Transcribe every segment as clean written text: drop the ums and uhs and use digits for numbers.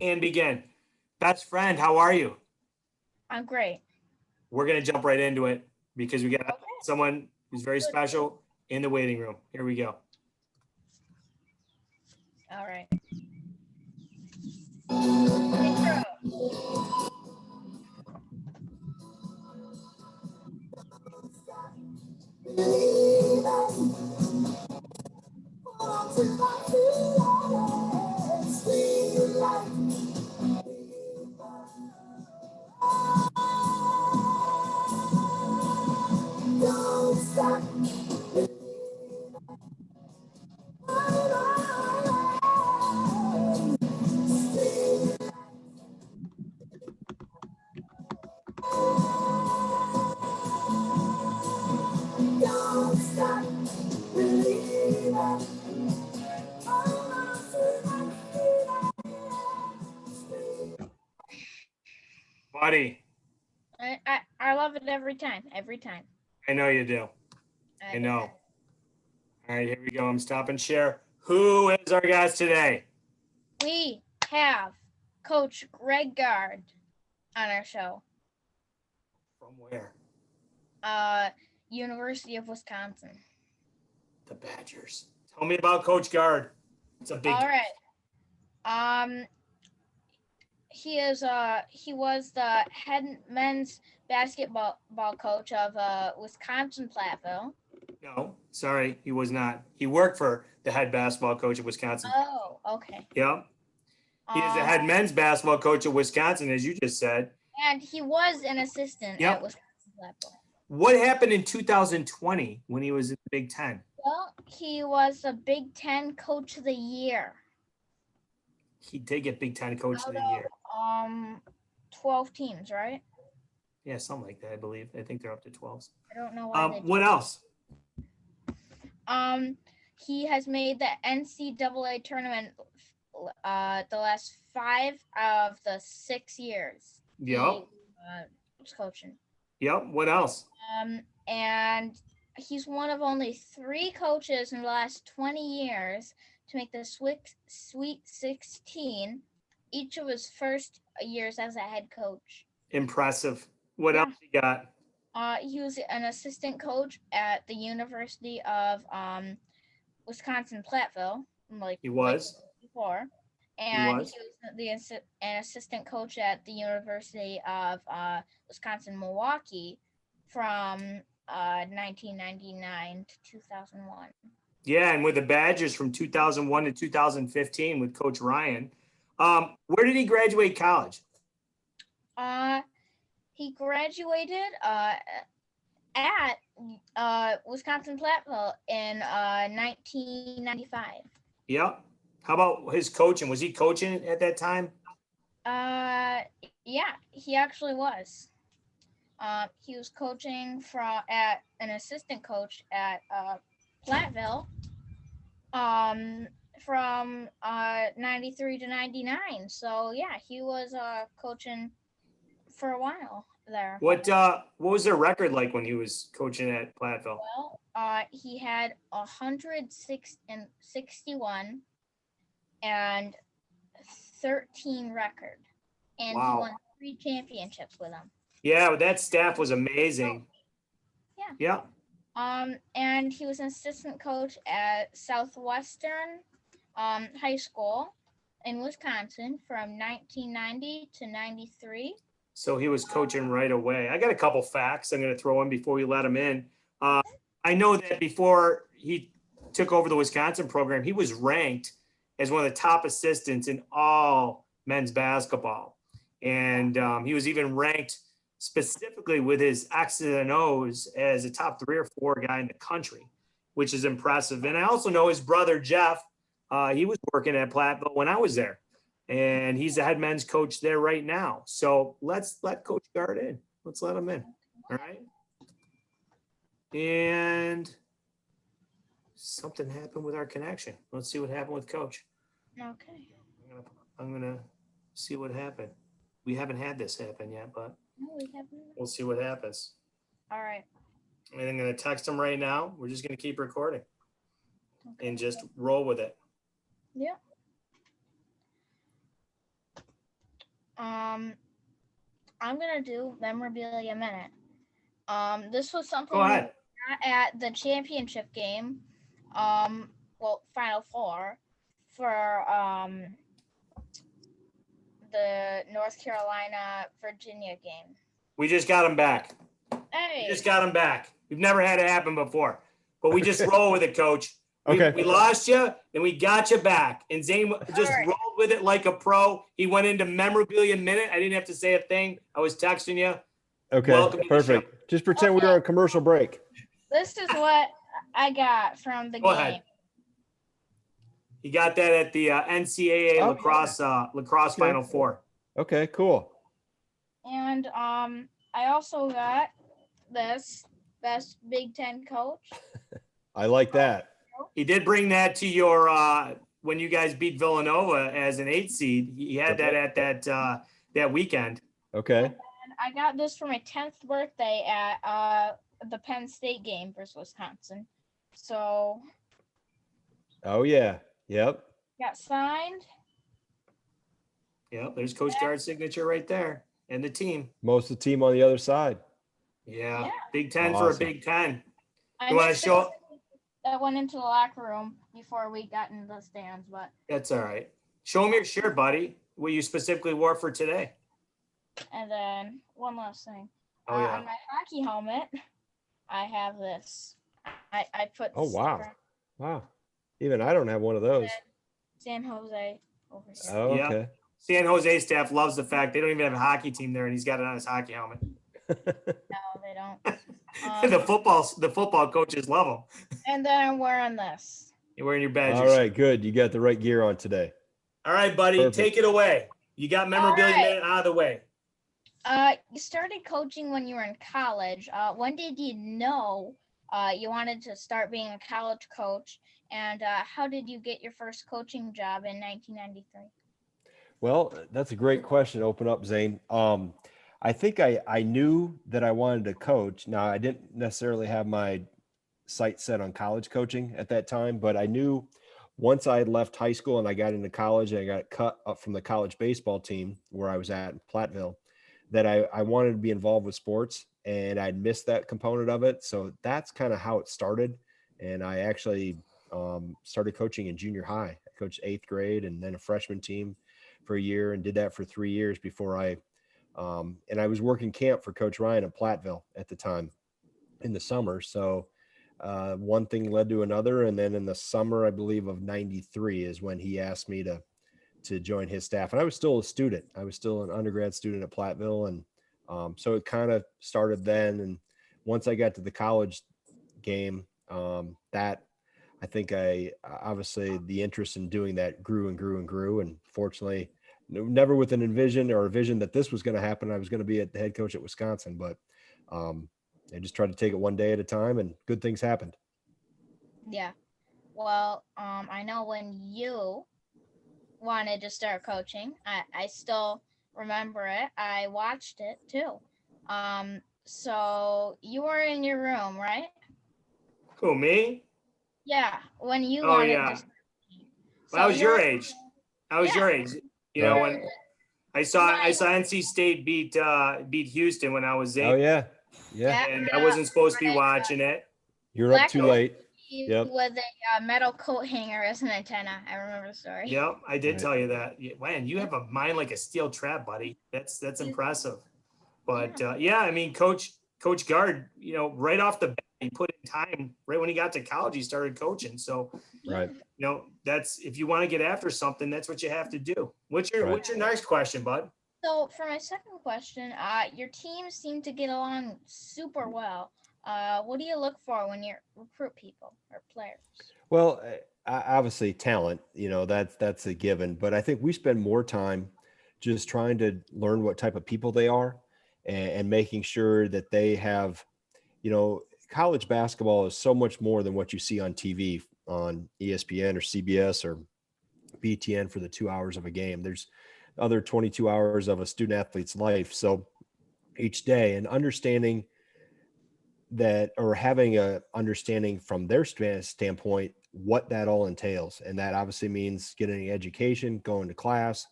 and begin. Best friend, how are you? I'm great. We're going to jump right into it because we got Okay. someone who's very special in the waiting room. Here we go. All right. Intro. Don't stop. Don't stop believing. Buddy, I love it every time. Every time. I know you do. I know. All right, here we go. I'm stopping share. Who is our guest today? We have Coach Greg Gard on our show. From where? University of Wisconsin. The Badgers. Tell me about Coach Gard. It's a big. All right. He was the head men's basketball coach of Wisconsin-Platteville. No, sorry, he was not. He worked for the head basketball coach of Wisconsin. Oh, okay. Yep. He is the head men's basketball coach of Wisconsin, as you just said. And he was an assistant at Wisconsin-Platteville. What happened in 2020 when he was in the Big Ten? Well, he was the Big Ten Coach of the Year. He did get Big Ten Coach of the Year. 12 teams, right? Yeah, something like that, I believe. I think they're up to 12. I don't know why. What else? He has made the NCAA Tournament the last 5 of the 6 years. Yep. He was coaching. Yep. What else? And he's one of only 3 coaches in the last 20 years to make the Sweet 16 each of his first years as a head coach. Impressive. What else you got? He was an assistant coach at the University of Wisconsin-Platteville. He was. Before. And he was an assistant coach at the University of Wisconsin-Milwaukee from 1999 to 2001. Yeah, and with the Badgers from 2001 to 2015 with Coach Ryan. Where did he graduate college? He graduated at Wisconsin-Platteville in 1995. Yep. How about his coaching? Was he coaching at that time? Yeah, he actually was. He was coaching at an assistant coach at Platteville from 93 to 99. So yeah, he was coaching for a while there. What was their record like when he was coaching at Platteville? Well, he had 161 and 13 record, and wow. He won 3 championships with them. Yeah, that staff was amazing. Yeah. And he was an assistant coach at Southwestern High School in Wisconsin from 1990 to 93. So he was coaching right away. I got a couple facts I'm going to throw in before we let him in. I know that before he took over the Wisconsin program, he was ranked as one of the top assistants in all men's basketball. And he was even ranked specifically with his X's and O's as a top 3 or 4 guy in the country, which is impressive. And I also know his brother, Jeff, he was working at Platteville when I was there. And he's the head men's coach there right now. So let's let Coach Gard in. Let's let him in. All right. And something happened with our connection. Let's see what happened with Coach. Okay. I'm gonna see what happened. We haven't had this happen yet, but we'll see what happens. All right. And I'm gonna text him right now. We're just gonna keep recording and just roll with it. Yeah. I'm gonna do memorabilia minute. This was something Go we ahead. got at the championship game. Final four for the North Carolina Virginia game. We just got him back. Hey, We just got him back. We've never had it happen before, but we just roll with it, Coach. Okay. We lost you, and we got you back. And Zane just right. rolled with it like a pro. He went into memorabilia minute. I didn't have to say a thing. I was texting you. Okay. Welcome to the Perfect. Just pretend we were on a commercial break. this is what I got from the Go game. ahead. He got that at the NCAA Oh, lacrosse Okay. Final Four. Okay, cool. And I also got this best Big Ten coach. I like that. He did bring that to your when you guys beat Villanova as an 8 seed. He had that at that weekend. Okay. And I got this for my 10th birthday at the Penn State game versus Wisconsin. So Oh yeah. Yep. got signed. Yeah, there's Coach Gard's signature right there and the team. Most of the team on the other side. Yeah, Yeah. Big Ten for a Awesome. Big Ten. I You wanna missed show- it. That went into the locker room before we got into the stands, but That's all right. Show me your shirt, buddy. What you specifically wore for today. and then one last thing. Oh yeah. On my hockey helmet, I have this. I put Oh, the wow. sticker, Wow. Even I don't have one of those. San Jose over here. Oh, Yeah. okay. San Jose staff loves the fact they don't even have a hocky team there, and he's got it on his hockey helmet. No, they don't. The football coaches love him. And then I'm wearing this. You're wearing your badges. All right, good. You got the right gear on today. All right, buddy, Perfect. take it away. You got memorabilia All right. minute out of the way. You started coaching when you were in college. When did you know you wanted to start being a college coach? And how did you get your first coaching job in 1993? Well, that's a great question to open up, Zane. I think I knew that I wanted to coach. Now, I didn't necessarily have my sights set on college coaching at that time, but I knew once I had left high school and I got into college and I got cut up from the college baseball team where I was at in Platteville, that I wanted to be involved with sports, and I'd missed that component of it. So that's kind of how it started. And I actually started coaching in junior high. I coached 8th grade and then a freshman team for a year and did that for 3 years before and I was working camp for Coach Ryan at Platteville at the time in the summer. So one thing led to another. And then in the summer, I believe of 93 is when he asked me to join his staff. And I was still a student. I was still an undergrad student at Platteville. And so it kind of started then. And once I got to the college game, that I think obviously the interest in doing that grew and grew and grew. And fortunately, never with an envision or a vision that this was going to happen. I was going to be the head coach at Wisconsin, but I just tried to take it one day at a time, and good things happened. Yeah. Well, I know when you wanted to start coaching, I still remember it. I watched it too. So you were in your room, right? Who, me? Yeah. When you Oh, wanted yeah. to start coaching. Well, I was you your were- age. I was Yeah. your age. You know, Right. when I saw NC State beat Houston when I was 8, Oh yeah. Yeah. and I wasn't supposed to be watching it. You're up too Black- late. Yep. With a metal coat hanger as an antenna. I remember the story. Yep, I did Right. tell you that. Man, you have a mind like a steel trap, buddy. That's impressive. But yeah, I mean, Coach Gard, you know, right off the bat, he put in time. Right when he got to college, he started coaching. So, Right. you know, that's if you want to get after something, that's what you have to do. What's your Right. next question, bud? So for my second question, your teams seem to get along super well. What do you look for when you recruit people or players? Well, obviously talent, you know, that's a given, but I think we spend more time just trying to learn what type of people they are and making sure that they have, you know, college basketball is so much more than what you see on TV on ESPN or CBS or BTN for the 2 hours of a game. There's other 22 hours of a student athlete's life. So each day, and understanding that, or having a understanding from their standpoint, what that all entails. And that obviously means getting an education, going to class,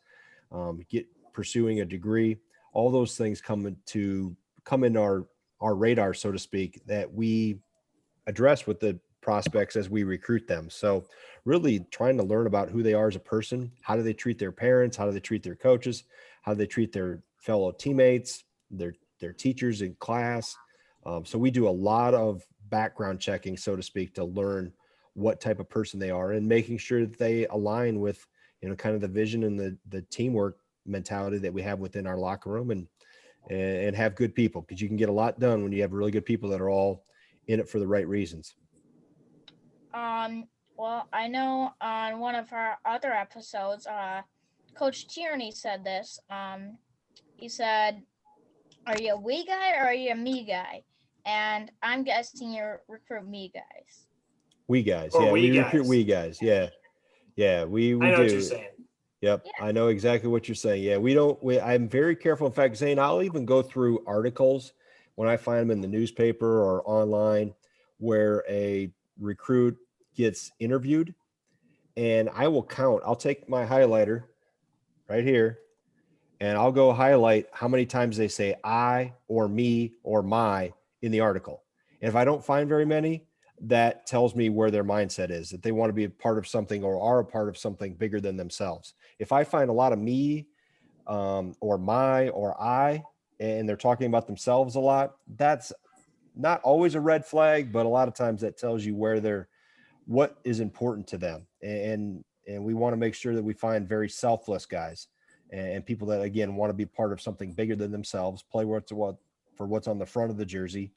pursuing a degree. All those things come in our radar, so to speak, that we address with the prospects as we recruit them. So really trying to learn about who they are as a person. How do they treat their parents? How do they treat their coaches? How do they treat their fellow teammates, their teachers in class? So we do a lot of background checking, so to speak, to learn what type of person they are and making sure that they align with, kind of the vision and the teamwork mentality that we have within our locker room, and have good people, because you can get a lot done when you have really good people that are all in it for the right reasons. Well, I know on one of our other episodes, Coach Tierney said this. He said, "Are you a we guy or are you a me guy?" And I'm guessing you recruit me guys. We guys, Or yeah, we we recruit guys. we guys, yeah, we I know do. what you're saying. Yep, Yeah. I know exactly what you're saying. Yeah, I'm very careful. In fact, Zane, I'll even go through articles when I find them in the newspaper or online where a recruit gets interviewed, and I will count. I'll take my highlighter right here, and I'll go highlight how many times they say I or me or my in the article. And if I don't find very many, that tells me where their mindset is, that they want to be a part of something or are a part of something bigger than themselves. If I find a lot of me or my or I, and they're talking about themselves a lot, that's not always a red flag, but a lot of times that tells you what is important to them. And we want to make sure that we find very selfless guys and people that, again, want to be part of something bigger than themselves, play for what's on the front of the jersey,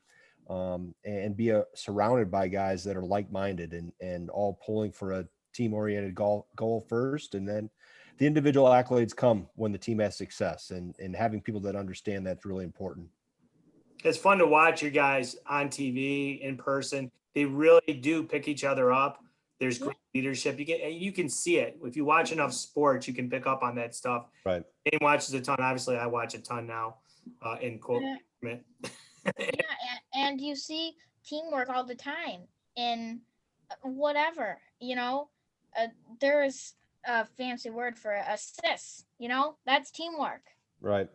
and be surrounded by guys that are like-minded and all pulling for a team-oriented goal first. And then the individual accolades come when the team has success, and having people that understand that's really important. It's fun to watch you guys on TV in person. They really do pick each other up. There's great leadership. You can see it. If you watch enough sports, you can pick up on that stuff. Right. Dane watches a ton. Obviously, I watch a ton now in quote. Yeah, and you see teamwork all the time in whatever, there is a fancy word for it, assists, that's teamwork. Right.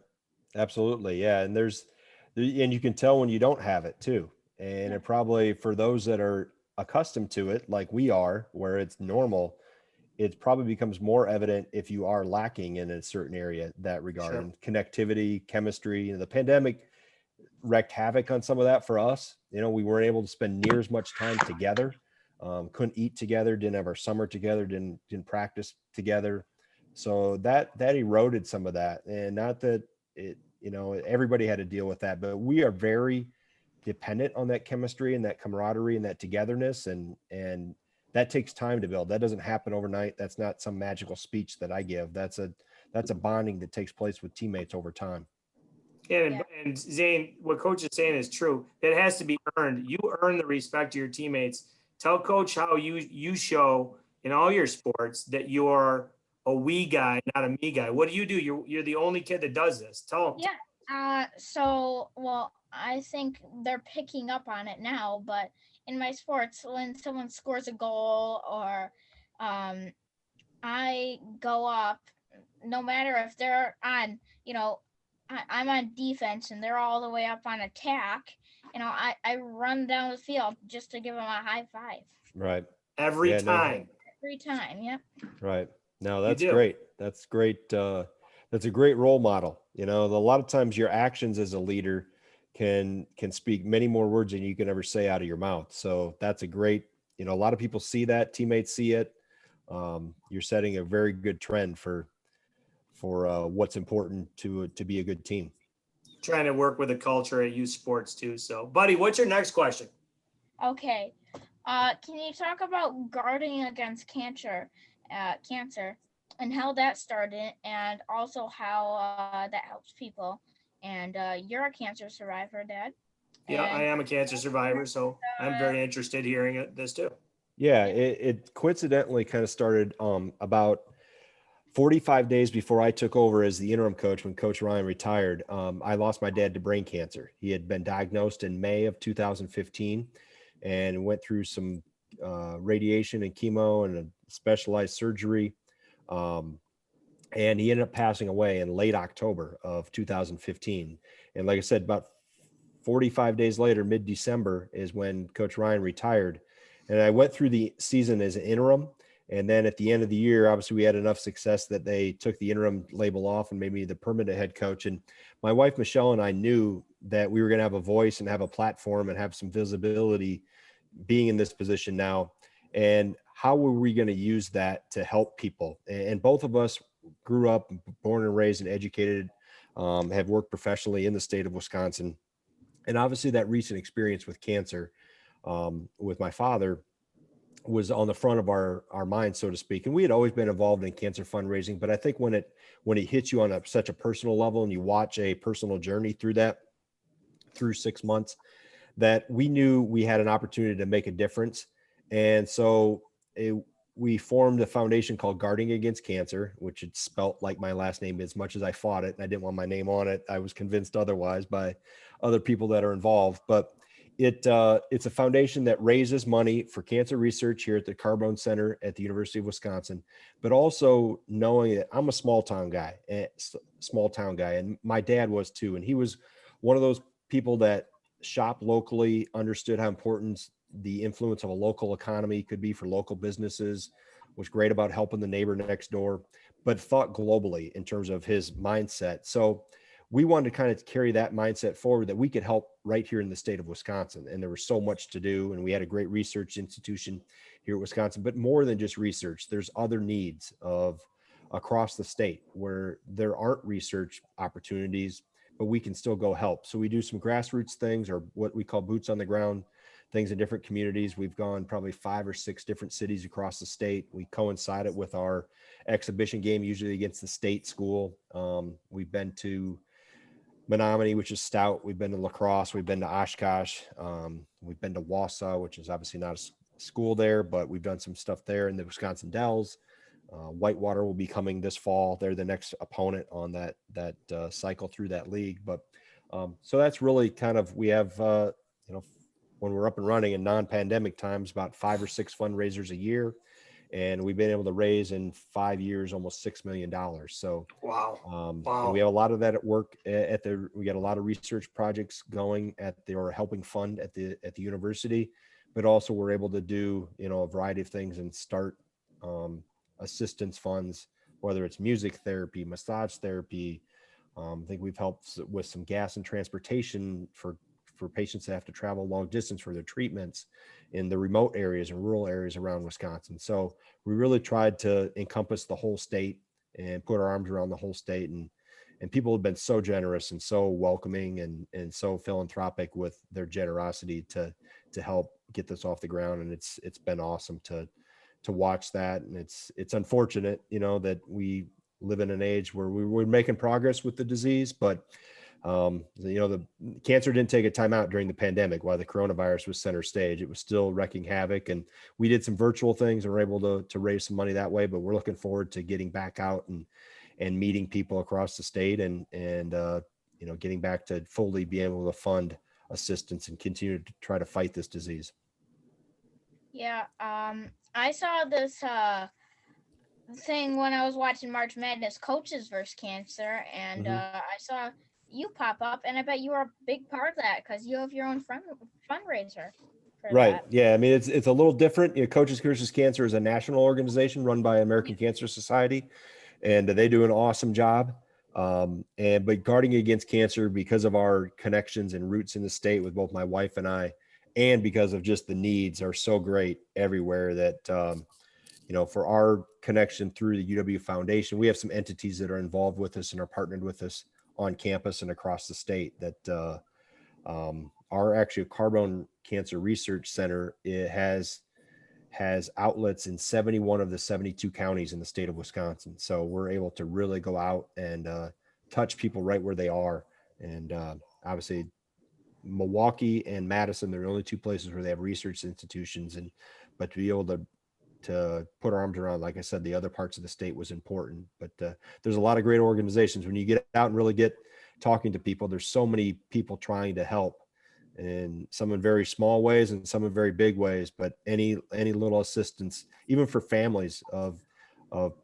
Absolutely. Yeah. And and you can tell when you don't have it too. And it probably, for those that are accustomed to it, like we are, where it's normal, it probably becomes more evident if you are lacking in a certain area that regard. Sure. And connectivity, chemistry, the pandemic wreaked havoc on some of that for us. We weren't able to spend near as much time together. Couldn't eat together, didn't have our summer together, didn't practice together. So that eroded some of that. And not that everybody had to deal with that, but we are very dependent on that chemistry and that camaraderie and that togetherness. And that takes time to build. That doesn't happen overnight. That's not some magical speech that I give. That's a bonding that takes place with teammates over time. And Zane, what Coach is saying is true. It has to be earned. You earn the respect of your teammates. Tell Coach how you show in all your sports that you are a we guy, not a me guy. What do? You're the only kid that does this. Tell them. Yeah. Well, I think they're picking up on it now, but in my sports, when someone scores a goal or I go up, no matter if they're on, I'm on defense and they're all the way up on attack, I run down the field just to give them a high five. Right. Every time. Every time. Yep. Right. No, that's great. That's great. That's a great role model. A lot of times your actions as a leader can speak many more words than you can ever say out of your mouth. So that's a great, a lot of people see that, teammates see it. You're setting a very good trend for what's important to be a good team. Trying to work with the culture at youth sports too. So, buddy, what's your next question? Okay. Can you talk about guarding against cancer and how that started, and also how that helps people? And you're a cancer survivor, Dad. Yeah, I am a cancer survivor, so I'm very interested hearing this too. Yeah, it coincidentally kind of started about 45 days before I took over as the interim coach when Coach Ryan retired. I lost my dad to brain cancer. He had been diagnosed in May of 2015 and went through some radiation and chemo and a specialized surgery. and he ended up passing away in late October of 2015. And like I said, about 45 days later, mid-December, is when Coach Ryan retired. And I went through the season as an interim. And then at the end of the year, obviously we had enough success that they took the interim label off and made me the permanent head coach. And my wife, Michelle, and I knew that we were going to have a voice and have a platform and have some visibility being in this position now. And how were we going to use that to help people? And both of us grew up, born and raised and educated, have worked professionally in the state of Wisconsin. And obviously that recent experience with cancer, with my father, was on the front of our mind, so to speak. And we had always been involved in cancer fundraising, but I think when it hits you on such a personal level and you watch a personal journey through 6 months, that we knew we had an opportunity to make a difference. And so we formed a foundation called Guarding Against Cancer, which it's spelt like my last name. As much as I fought it and I didn't want my name on it, I was convinced otherwise by other people that are involved. But it's a foundation that raises money for cancer research here at the Carbone Center at the University of Wisconsin, but also knowing that I'm a small town guy, and my dad was too. And he was one of those people that shopped locally, understood how important the influence of a local economy could be for local businesses, was great about helping the neighbor next door, but thought globally in terms of his mindset. So we wanted to kind of carry that mindset forward, that we could help right here in the state of Wisconsin. And there was so much to do. And we had a great research institution here at Wisconsin, but more than just research, there's other needs of across the state where there aren't research opportunities, but we can still go help. So we do some grassroots things, or what we call boots on the ground things in different communities. We've gone probably 5 or 6 different cities across the state. We coincide it with our exhibition game, usually against the state school. We've been to Menominee, which is Stout. We've been to La Crosse. We've been to Oshkosh. We've been to Wausau, which is obviously not a school there, but we've done some stuff there in the Wisconsin Dells. Whitewater will be coming this fall. They're the next opponent on that cycle through that league. But so that's really kind of, we have, when we're up and running in non-pandemic times, about 5 or 6 fundraisers a year. And we've been able to raise in 5 years almost $6 million. So Wow. And we have a lot of that at work we got a lot of research projects going or helping fund at the university, but also we're able to do, a variety of things and start assistance funds, whether it's music therapy, massage therapy. I think we've helped with some gas and transportation for patients that have to travel long distance for their treatments in the remote areas and rural areas around Wisconsin. So we really tried to encompass the whole state and put our arms around the whole state. And people have been so generous and so welcoming and so philanthropic with their generosity to help get this off the ground. And it's been awesome to watch that. And it's unfortunate, that we live in an age where we're making progress with the disease, but the cancer didn't take a time out during the pandemic while the coronavirus was center stage. It was still wreaking havoc, and we did some virtual things and were able to raise some money that way, but we're looking forward to getting back out and meeting people across the state and getting back to fully being able to fund assistance and continue to try to fight this disease. Yeah. I saw this thing when I was watching March Madness, Coaches versus Cancer, and I saw you pop up, and I bet you are a big part of that because you have your own fundraiser for Right. that. Yeah. I mean, it's a little different. Coaches versus Cancer is a national organization run by American Cancer Society, and they do an awesome job. But Guarding Against Cancer, because of our connections and roots in the state with both my wife and I, and because of just the needs are so great everywhere that, for our connection through the UW Foundation, we have some entities that are involved with us and are partnered with us on campus and across the state that are actually a Carbone Cancer Research Center. It has outlets in 71 of the 72 counties in the state of Wisconsin. So we're able to really go out and touch people right where they are. And obviously Milwaukee and Madison, they're the only 2 places where they have research institutions. But to be able to put our arms around, like I said, the other parts of the state was important. But there's a lot of great organizations. When you get out and really get talking to people, there's so many people trying to help, and some in very small ways and some in very big ways. But any little assistance, even for families of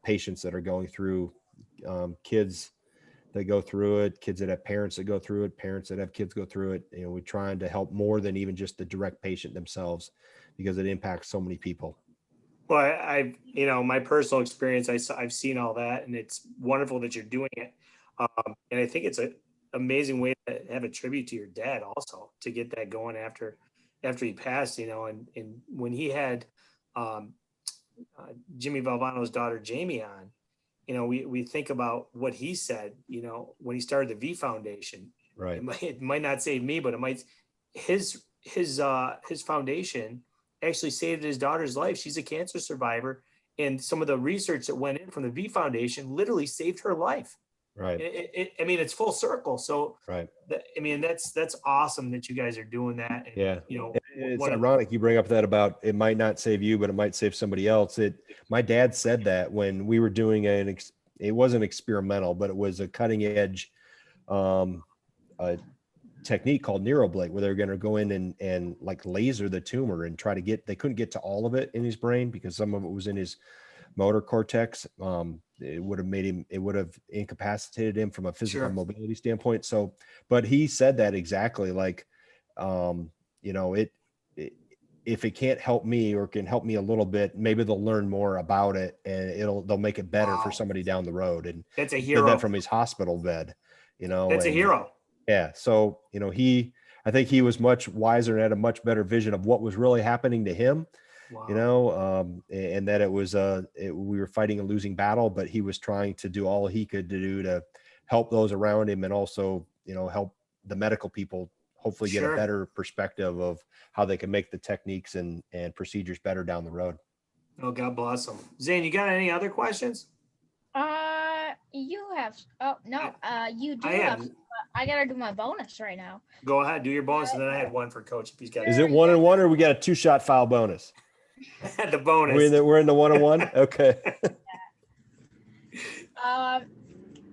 patients that are going through kids that go through it, kids that have parents that go through it, parents that have kids go through it. We're trying to help more than even just the direct patient themselves, because it impacts so many people. Well, I've, my personal experience, I've seen all that, and it's wonderful that you're doing it. And I think it's an amazing way to have a tribute to your dad also, to get that going after he passed, and when he had Jimmy Valvano's daughter, Jamie, on, we think about what he said, when he started the V Foundation. Right. It might not save me, but it might, his foundation actually saved his daughter's life. She's a cancer survivor. And some of the research that went in from the V Foundation literally saved her life. Right. It's full circle. So, right. That's awesome that you guys are doing that. And, Yeah. It's ironic you bring up that about it might not save you, but it might save somebody else. My dad said that when we were doing it wasn't experimental, but it was a cutting edge technique called neuroblate, where they're going to go in and like laser the tumor and try to they couldn't get to all of it in his brain because some of it was in his motor cortex. It would have incapacitated him from a physical mobility standpoint. So, but he said that exactly, like, if it can't help me or can help me a little bit, maybe they'll learn more about it and they'll make it better for somebody down the road. And that's a hero. That from his hospital bed, that's a hero. Yeah. So, I think he was much wiser and had a much better vision of what was really happening to him. Wow. And that it was we were fighting a losing battle, but he was trying to do all he could to do to help those around him, and also, help the medical people hopefully get a better perspective of how they can make the techniques and procedures better down the road. Oh, God bless them. Zane, you got any other questions? You have. Oh no. You do have. I gotta do my bonus right now. Go ahead, do your bonus, and then I had one for Coach if he's got. Is it 1-1 or we got a 2-shot foul bonus? The bonus. We're in the 1-1. Okay.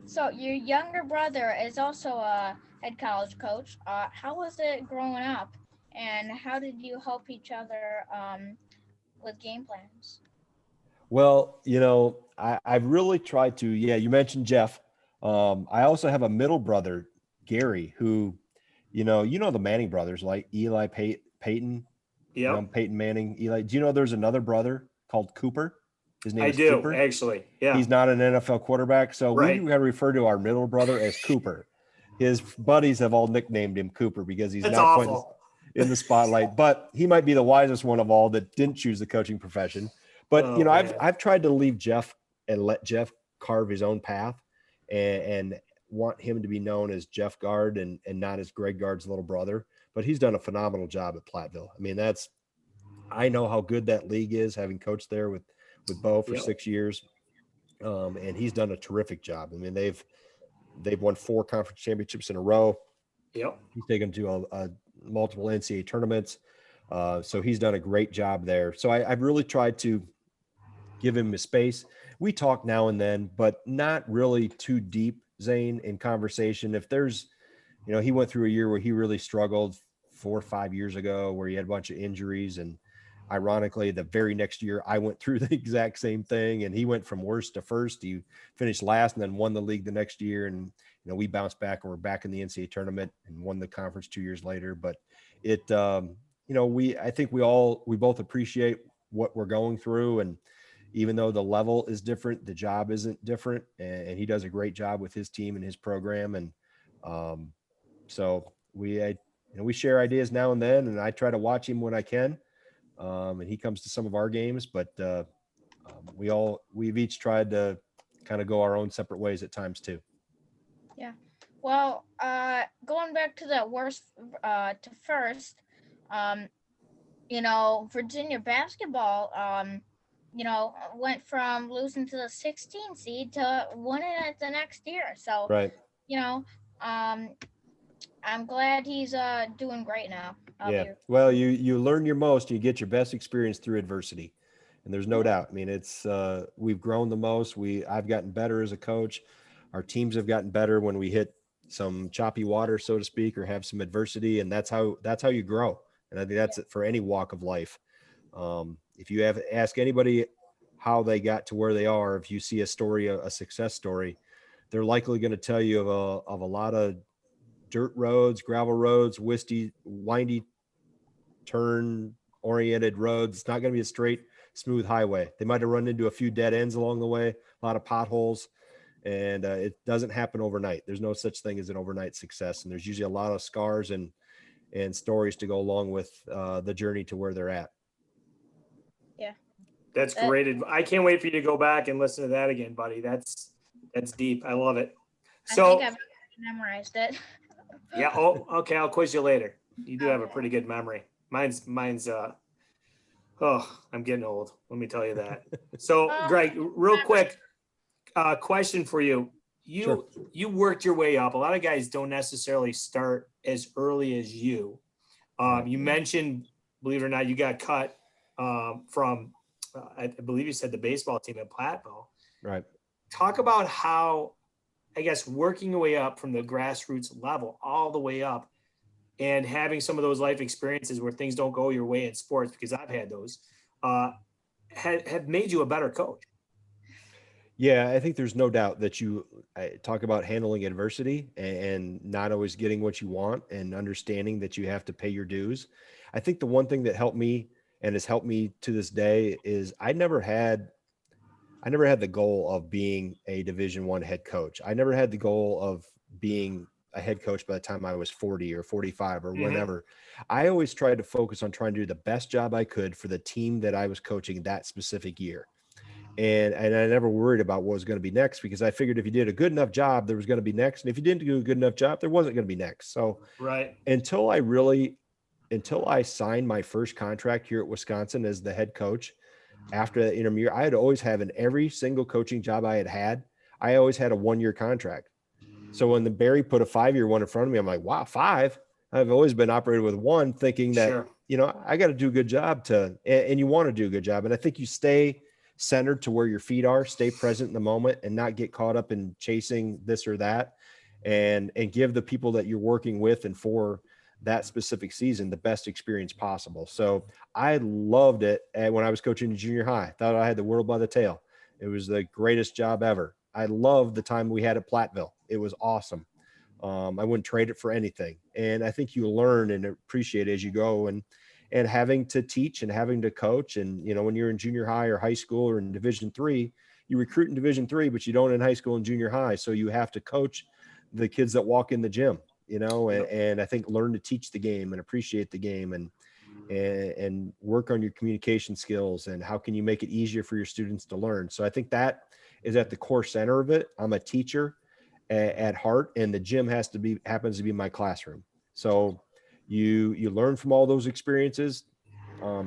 So your younger brother is also a head college coach. How was it growing up, and how did you help each other with game plans? Well, I've really tried to. Yeah, you mentioned Jeff. I also have a middle brother, Gary, who, the Manning brothers, like Eli Peyton. Yeah. Peyton Manning, Eli. Do you know there's another brother called Cooper? His name is Cooper. Actually. Yeah. He's not an NFL quarterback. So we got to refer to our middle brother as Cooper. His buddies have all nicknamed him Cooper because he's not quite in the spotlight, but he might be the wisest one of all that didn't choose the coaching profession. But, I've tried to leave Jeff and let Jeff carve his own path and want him to be known as Jeff Gard and not as Greg Gard's little brother. But he's done a phenomenal job at Platteville. I mean, I know how good that league is, having coached there with Bo for 6 years. And he's done a terrific job. I mean, they've won 4 conference championships in a row. Yep. He's taken to multiple NCAA tournaments. So he's done a great job there. So I've really tried to give him his space. We talk now and then, but not really too deep, Zane, in conversation. If there's, he went through a year where he really struggled 4 or 5 years ago, where he had a bunch of injuries. And ironically, the very next year I went through the exact same thing, and he went from worst to first. He finished last and then won the league the next year. And, we bounced back and we're back in the NCAA tournament and won the conference 2 years later. But I think we both appreciate what we're going through. And even though the level is different, the job isn't different, and he does a great job with his team and his program. And so we share ideas now and then, and I try to watch him when I can. And he comes to some of our games, but we've each tried to kind of go our own separate ways at times too. Yeah. Well, going back to the worst to first, Virginia basketball, went from losing to the 16 seed to winning it the next year. So, right. I'm glad he's doing great now. Well, you learn your most, you get your best experience through adversity. And there's no doubt. I mean, it's we've grown the most. I've gotten better as a coach. Our teams have gotten better when we hit some choppy water, so to speak, or have some adversity. And that's how you grow. And I think that's it for any walk of life. If you ask anybody how they got to where they are, if you see a story, a success story, They're likely going to tell you of a lot of dirt roads, gravel roads, windy turn oriented roads. It's not going to be a straight, smooth highway. They might have run into a few dead ends along the way, a lot of potholes, and it doesn't happen overnight. There's no such thing as an overnight success. And there's usually a lot of scars and stories to go along with the journey to where they're at. Yeah. That's great. I can't wait for you to go back and listen to that again, buddy. That's deep. I love it. So I think I've memorized it. yeah. Oh, okay. I'll quiz you later. You do have a pretty good memory. Mine's I'm getting old. Let me tell you that. So Greg, real quick, question for you. Sure. You worked your way up. A lot of guys don't necessarily start as early as you. You mentioned, believe it or not, you got cut from, I believe you said the baseball team at Platteville. Right. Talk about how, I guess, working your way up from the grassroots level all the way up and having some of those life experiences where things don't go your way in sports, because I've had those, have made you a better coach. Yeah, I think there's no doubt that you talk about handling adversity and not always getting what you want and understanding that you have to pay your dues. I think the one thing that helped me and has helped me to this day is I never had the goal of being a Division I head coach. I never had the goal of being a head coach by the time I was 40 or 45 or whenever. I always tried to focus on trying to do the best job I could for the team that I was coaching that specific year. And I never worried about what was going to be next, because I figured if you did a good enough job, there was going to be next. And if you didn't do a good enough job, there wasn't going to be next. So right. Until I signed my first contract here at Wisconsin as the head coach after that interim year, I had always had in every single coaching job I had, I always had a 1-year contract. So when the Barry put a 5-year one in front of me, I'm like, wow, 5. I've always been operating with 1, thinking that, Sure. I got to do a good job and you want to do a good job. And I think you stay centered to where your feet are, stay present in the moment and not get caught up in chasing this or that, and give the people that you're working with and for that specific season the best experience possible. So I loved it when I was coaching in junior high. Thought I had the world by the tail. It was the greatest job ever. I loved the time we had at Platteville. It was awesome. I wouldn't trade it for anything. And I think you learn and appreciate it as you go, and having to teach and having to coach. And, when you're in junior high or high school or in Division III, you recruit in Division III, but you don't in high school and junior high. So you have to coach the kids that walk in the gym, and I think learn to teach the game and appreciate the game and work on your communication skills and how can you make it easier for your students to learn. So I think that is at the core center of it. I'm a teacher at heart, and the gym happens to be my classroom. So you learn from all those experiences,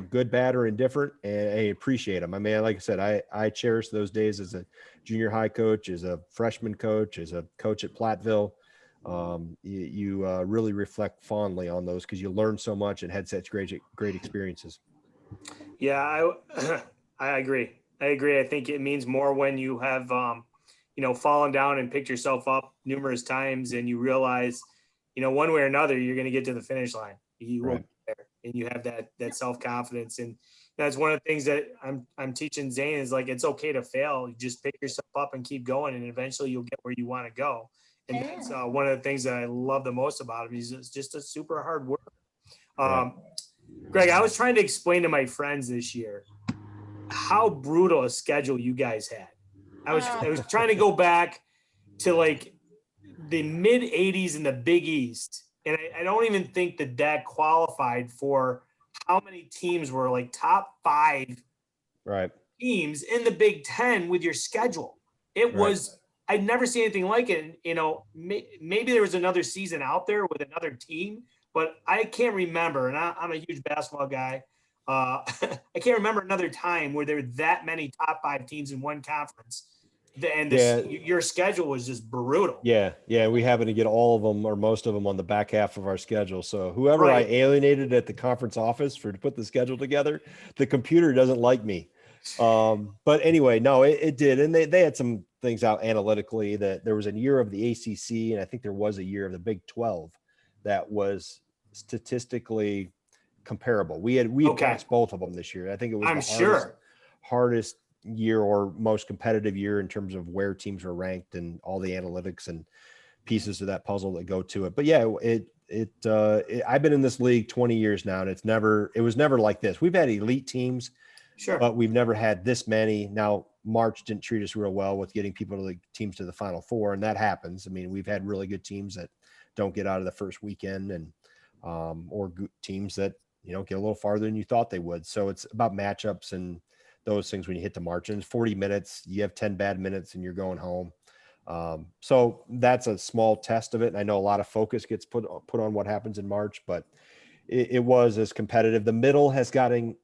good, bad, or indifferent, and I appreciate them. I mean, like I said, I cherish those days as a junior high coach, as a freshman coach, as a coach at Platteville. You really reflect fondly on those because you learn so much and had such great experiences. Yeah, I agree. I think it means more when you have, fallen down and picked yourself up numerous times, and you realize, one way or another, you're going to get to the finish line. You will be there, and you have that self-confidence. And that's one of the things that I'm teaching Zane is, like, it's okay to fail. You just pick yourself up and keep going, and eventually you'll get where you want to go. And that's one of the things that I love the most about him. He's just a super hard worker. Greg, I was trying to explain to my friends this year how brutal a schedule you guys had. I was trying to go back to like the mid 80s in the Big East. And I don't even think that qualified for how many teams were like top 5 teams in the Big Ten with your schedule. It was, I'd never seen anything like it. Maybe there was another season out there with another team, but I can't remember. And I'm a huge basketball guy. I can't remember another time where there were that many top 5 teams in one conference. And your schedule was just brutal. Yeah. We happen to get all of them or most of them on the back half of our schedule. So whoever I alienated at the conference office to put the schedule together, the computer doesn't like me. But anyway, no, it did. And they had some things out analytically that there was a year of the ACC, and I think there was a year of the Big 12 that was statistically comparable. We had passed both of them this year. I think it was hardest year or most competitive year in terms of where teams were ranked and all the analytics and pieces of that puzzle that go to it. But yeah, I've been in this league 20 years now, and it was never like this. We've had elite teams, Sure. but we've never had this many. Now, March didn't treat us real well with getting teams to the Final Four, and that happens. I mean, we've had really good teams that don't get out of the first weekend, and or teams that get a little farther than you thought they would. So it's about matchups and those things when you hit the March. And it's 40 minutes, you have 10 bad minutes, and you're going home. So that's a small test of it. And I know a lot of focus gets put on what happens in March, but it was as competitive. The middle has gotten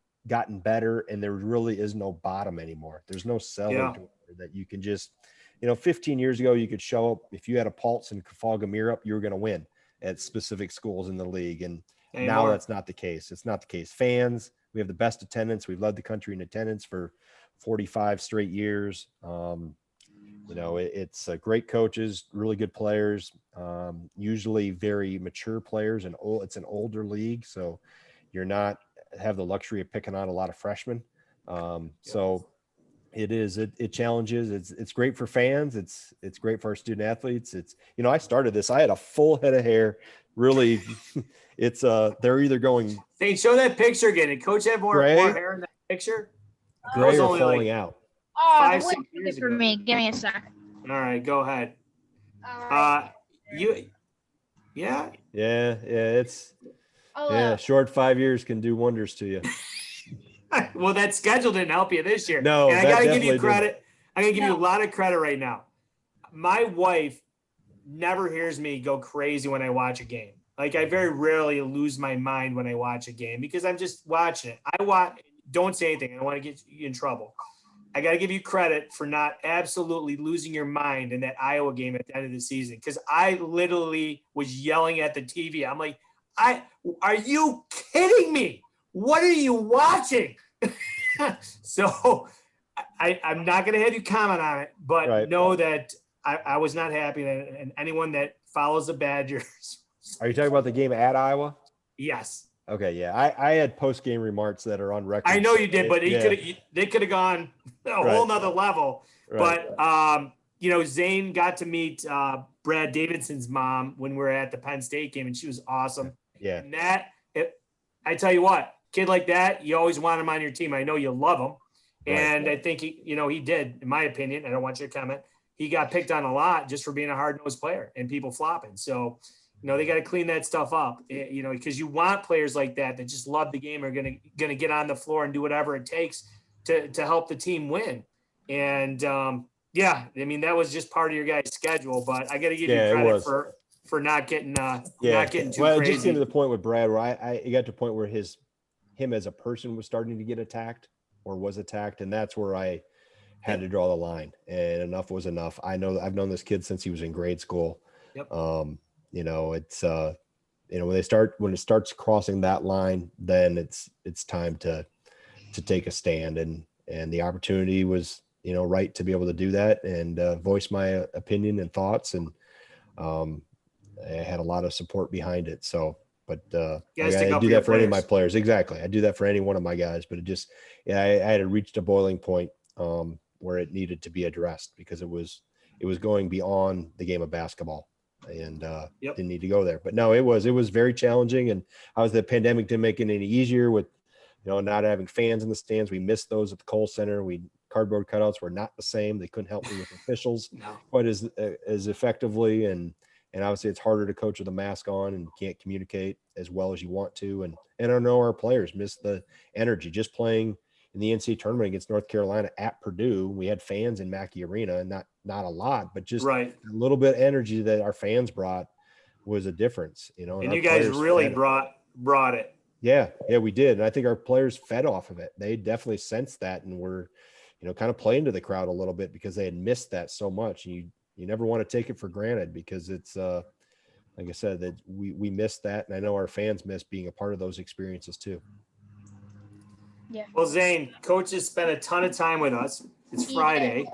better, and there really is no bottom anymore. There's no cellar door that you can just, 15 years ago, you could show up. If you had a pulse and could fog a mirror up, you were going to win at specific schools in the league. And now that's not the case. It's not the case. Fans, we have the best attendance. We've led the country in attendance for 45 straight years. It's great coaches, really good players, usually very mature players, and it's an older league. So you're not have the luxury of picking on a lot of freshmen. So it challenges. It's great for fans. It's great for our student athletes. I started this, I had a full head of hair. Really, they're either going. Hey, show that picture again. Did Coach have more hair in that picture? Gray or falling out. Oh, 5, the 6 wait years for ago. me. Give me a sec. All right, go ahead. All right. Yeah. It's Oh, short 5 years can do wonders to you. Well, that schedule didn't help you this year. No, and I that gotta give you definitely credit. I'm gonna give you a No. lot of credit right now. My wife never hears me go crazy when I watch a game. Like, I very rarely lose my mind when I watch a game because I'm just watching it. Don't say anything. I don't want to get you in trouble. I got to give you credit for not absolutely losing your mind in that Iowa game at the end of the season, because I literally was yelling at the TV. I'm like, are you kidding me? What are you watching? So I'm not going to have you comment on it, but know that I was not happy. And anyone that follows the Badgers. Are you talking about the game at Iowa? Yes. Okay, yeah. I had post-game remarks that are on record. I know you did, but they could have gone a whole nother level. Right. But, Zane got to meet Brad Davidson's mom when we were at the Penn State game, and she was awesome. Yeah. And I tell you what, kid like that, you always want him on your team. I know you love him. And I think he did, in my opinion. I don't want you to comment. He got picked on a lot just for being a hard-nosed player and people flopping. So, they got to clean that stuff up, because you want players like that just love the game, are going to get on the floor and do whatever it takes to help the team win. And that was just part of your guys' schedule, but I got to give you credit for not getting not getting too crazy. It just came to the point with Brad where it got to a point where him as a person was starting to get attacked or was attacked, and that's where I had to draw the line, and enough was enough. I've known this kid since he was in grade school. Yep. It's when it starts crossing that line, then it's time to take a stand, and the opportunity was right to be able to do that and voice my opinion and thoughts, and I had a lot of support behind it. So, but I do that for any of my players. Exactly, I do that for any one of my guys. But I had reached a boiling point where it needed to be addressed, because it was going beyond the game of basketball. And didn't need to go there. But no, it was very challenging, and the pandemic didn't make it any easier with not having fans in the stands. We missed those at the Kohl Center. Cardboard cutouts were not the same. They couldn't help me with officials quite as effectively, and obviously it's harder to coach with a mask on and can't communicate as well as you want to. And I know our players missed the energy just playing in the NCAA tournament against North Carolina at Purdue. We had fans in Mackey Arena, and not a lot, but just a little bit of energy that our fans brought was a difference, and you guys really brought it. Yeah, we did. And I think our players fed off of it. They definitely sensed that, and were, kind of playing to the crowd a little bit, because they had missed that so much. You never want to take it for granted, because it's like I said, that we missed that, and I know our fans miss being a part of those experiences too. Yeah. Well, Zane, Coach has spent a ton of time with us. It's Friday.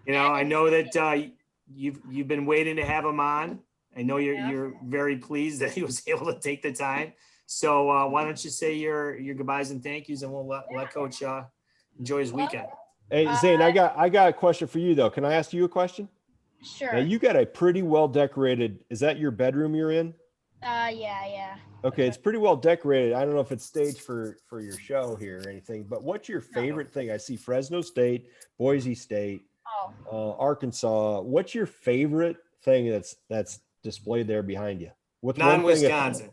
I know that you've been waiting to have him on. I know you're very pleased that he was able to take the time. So why don't you say your goodbyes and thank yous, and we'll let Coach enjoy his weekend. Hey, Zane, I got a question for you though. Can I ask you a question? Sure. Now you got a pretty well decorated. Is that your bedroom you're in? Yeah. Okay, it's pretty well decorated. I don't know if it's staged for your show here or anything, but what's your favorite thing? I see Fresno State, Boise State, Arkansas. What's your favorite thing that's displayed there behind you? What's one thing Non-Wisconsin.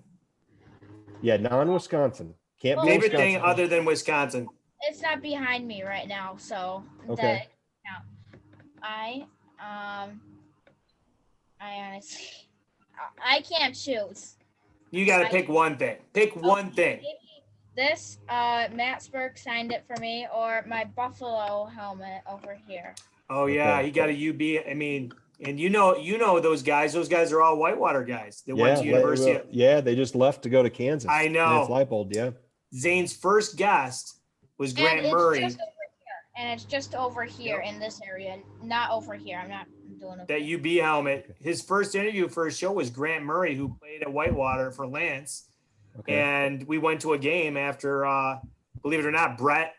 Yeah, non-Wisconsin. Can't be Favorite Wisconsin. thing other than Wisconsin. It's not behind me right now, so Okay. I honestly, I can't choose. You got to pick one thing. Pick one thing. Maybe this, Matt Spurk signed it for me, or my Buffalo helmet over here. Oh yeah, Okay. he got a UB. I mean, and you know those guys. Those guys are all Whitewater guys. They went to University. Yeah, they just left to go to Kansas. I know. Lance Leipold, yeah. Zane's first guest was Grant Murray. It's just over here in this area, not over here. I'm not doing it. That UB helmet. His first interview for his show was Grant Murray, who played at Whitewater for Lance. Okay. And we went to a game after, believe it or not, Brett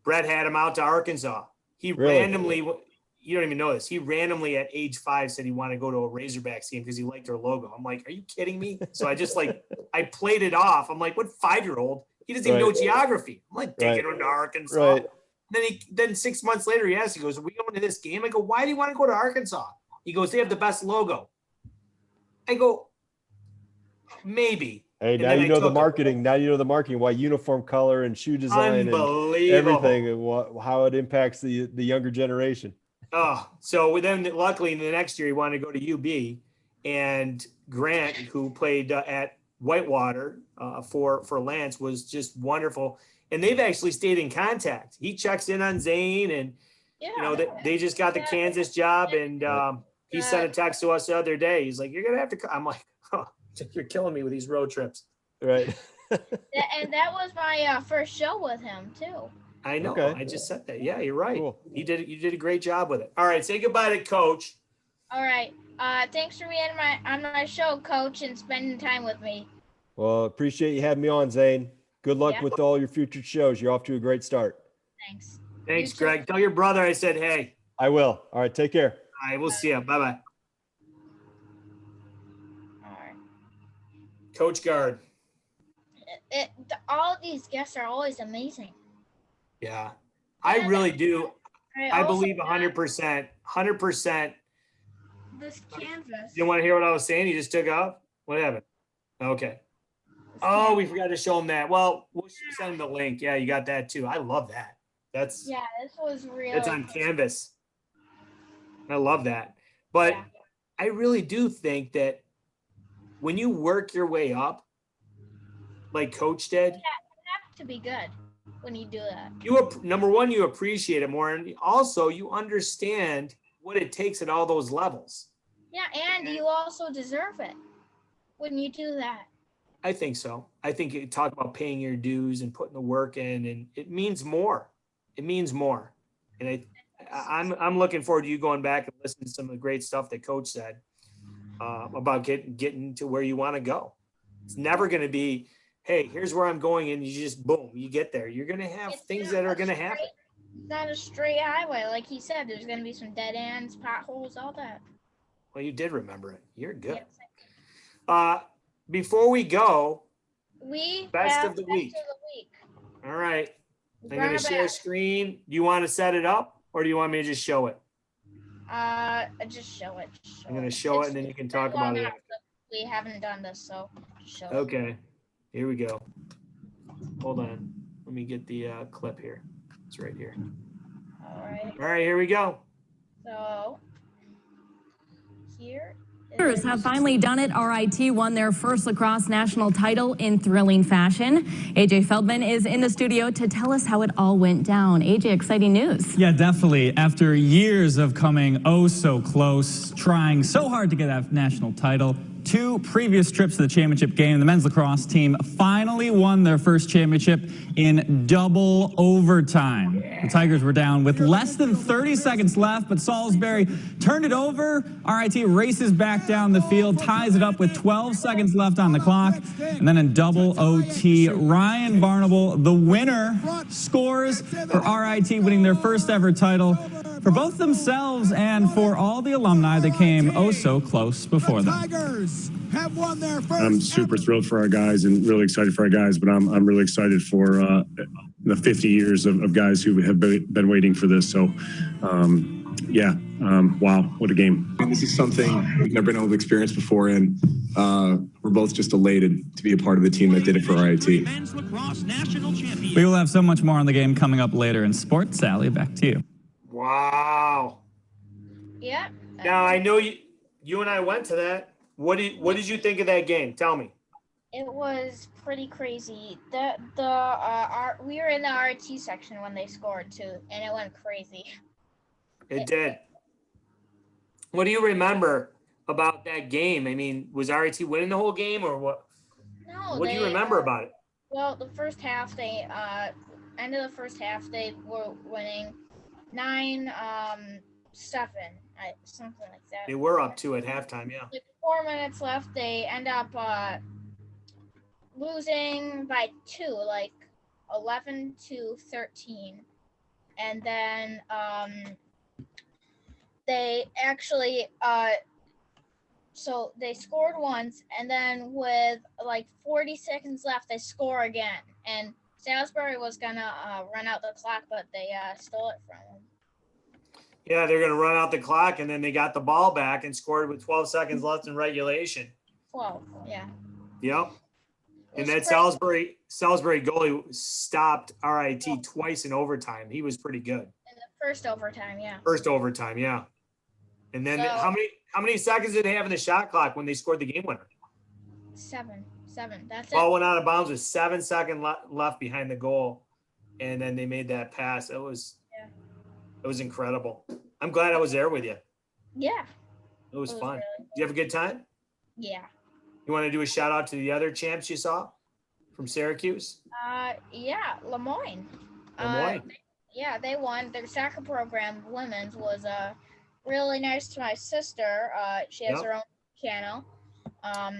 had him out to Arkansas. He randomly, you don't even know this. He randomly at age 5 said he wanted to go to a Razorbacks game because he liked their logo. I'm like, are you kidding me? So I just I played it off. I'm like, what 5-year-old? He doesn't even know geography. I'm like, take it to Arkansas. Right. Then 6 months later, he asked, he goes, are we going to this game? I go, why do you want to go to Arkansas? He goes, they have the best logo. I go, maybe. Hey, now you know the marketing. Now you know the marketing, why uniform color and shoe design and everything, and how it impacts the younger generation. Oh, so then luckily in the next year he wanted to go to UB, and Grant, who played at Whitewater for Lance, was just wonderful. And they've actually stayed in contact. He checks in on Zane, and they just got the Kansas job, and he sent a text to us the other day. He's like, "You're gonna have to." I'm like, "Oh, you're killing me with these road trips." Right. And that was my first show with him too. I know. Okay. I just said that. Yeah, you're right. Cool. You did a great job with it. All right, say goodbye to Coach. All right. Thanks for being on my show, Coach, and spending time with me. Well, appreciate you having me on, Zane. Good luck with all your future shows. You're off to a great start. Thanks. Thanks, Greg. Tell your brother I said hey. I will. All right, take care. All right, we'll see you. Bye-bye. All right. Coach Gard. All of these guests are always amazing. Yeah, I really do. I believe 100%. 100%. This canvas. You want to hear what I was saying? You just took off? What happened? Okay. Oh, we forgot to show them that. Well, we'll send them the link. Yeah, you got that too. I love that. This was real. It's on canvas. I love that. But I really do think that when you work your way up, like Coach did, you have to be good when you do that. Number one, you appreciate it more, and also you understand what it takes at all those levels. Yeah, and you also deserve it when you do that. I think so. I think you talk about paying your dues and putting the work in, and it means more. It means more. And I'm looking forward to you going back and listening to some of the great stuff that Coach said about getting to where you want to go. It's never going to be, hey, here's where I'm going, and you just boom, you get there. You're going to have things that are going to happen. It's not a straight highway, like he said. There's going to be some dead ends, potholes, all that. Well, you did remember it. You're good. Before we go, best of the week. All right. I'm going to share screen. Do you want to set it up, or do you want me to just show it? Just show it. I'm going to show it, and then you can talk about it. We haven't done this, so just show it. Okay. Here we go. Hold on. Let me get the clip here. It's right here. All right. All right, here we go. So here. Have finally done it. RIT won their first lacrosse national title in thrilling fashion. AJ Feldman is in the studio to tell us how it all went down. AJ, exciting news. Yeah, definitely. After years of coming oh so close, trying so hard to get that national title, 2 previous trips to the championship game, the men's lacrosse team finally won their first championship in double overtime. The Tigers were down with less than 30 seconds left, but Salisbury turned it over. RIT races back down the field, ties it up with 12 seconds left on the clock, and then in double OT, Ryan Barnable, the winner, scores for RIT, winning their first ever title for both themselves and for all the alumni that came oh so close before them. I'm super thrilled for our guys and really excited for our guys, but I'm really excited for the 50 years of guys who have been waiting for this. So, wow, what a game. This is something we've never been able to experience before, and we're both just elated to be a part of the team that did it for RIT. We will have so much more on the game coming up later in sports. Sally, back to you. Wow. Yeah. Now I know you and I went to that. What did you think of that game? Tell me. It was pretty crazy. We were in the RT section when they scored too, and it went crazy. It did. What do you remember about that game? I mean, was RIT winning the whole game or what? No. What do you remember about it? Well, the first half, end of the first half, they were winning 9-7, something like that. They were up 2 at halftime, yeah. With 4 minutes left, they end up losing by 2, like 11-13, and then they actually so they scored once, and then with like 40 seconds left, they score again, and Salisbury was gonna run out the clock, but they stole it from them. Yeah, they're gonna run out the clock, and then they got the ball back and scored with 12 seconds left in regulation. 12, yeah. Yep. And that crazy. Salisbury goalie stopped RIT twice in overtime. He was pretty good. In the first overtime, yeah. First overtime, yeah. And then So- how many seconds did they have in the shot clock when they scored the game winner? 7. That's Ball it. went out of bounds with 7 seconds left behind the goal, and then they made that pass. It was incredible. I'm glad I was there with you. Yeah. It was fun. Really Did you have a good time? Yeah. You want to do a shout out to the other champs you saw from Syracuse? Yeah, Lemoyne. Lemoyne. Yeah, they won. Their soccer program, women's, was really nice to my sister. She has Yep. her own channel.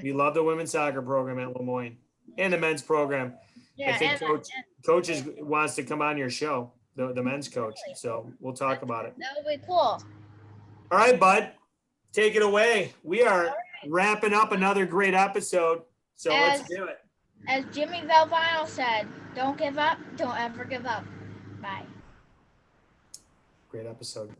We love the women's soccer program at Lemoyne and the men's program. Yeah, I think and Coach wants to come on your show, the men's coach. So we'll talk about it. that would be cool. All right, bud, take it away. We are wrapping up another great episode. So let's do it. As Jimmy Valvano said, don't give up. Don't ever give up. Bye. Great episode.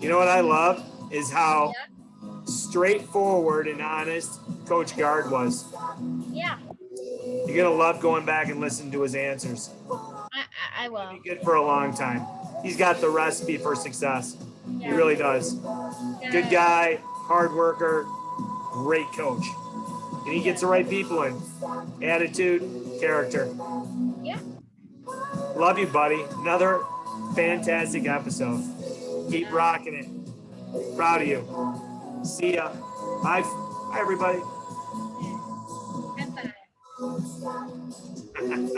You know what I love is how straightforward and honest Coach Gard was. Yeah, You're going to love going back and listening to his answers. I will. Be good for a long time. He's got the recipe for success. He Yeah. really does. Good guy, hard worker, great coach. And he gets the right people in. Attitude, character. Yeah. Love you, buddy. Another fantastic episode. Keep rocking it. Proud of you. See ya. Bye. Bye, everybody. Bye.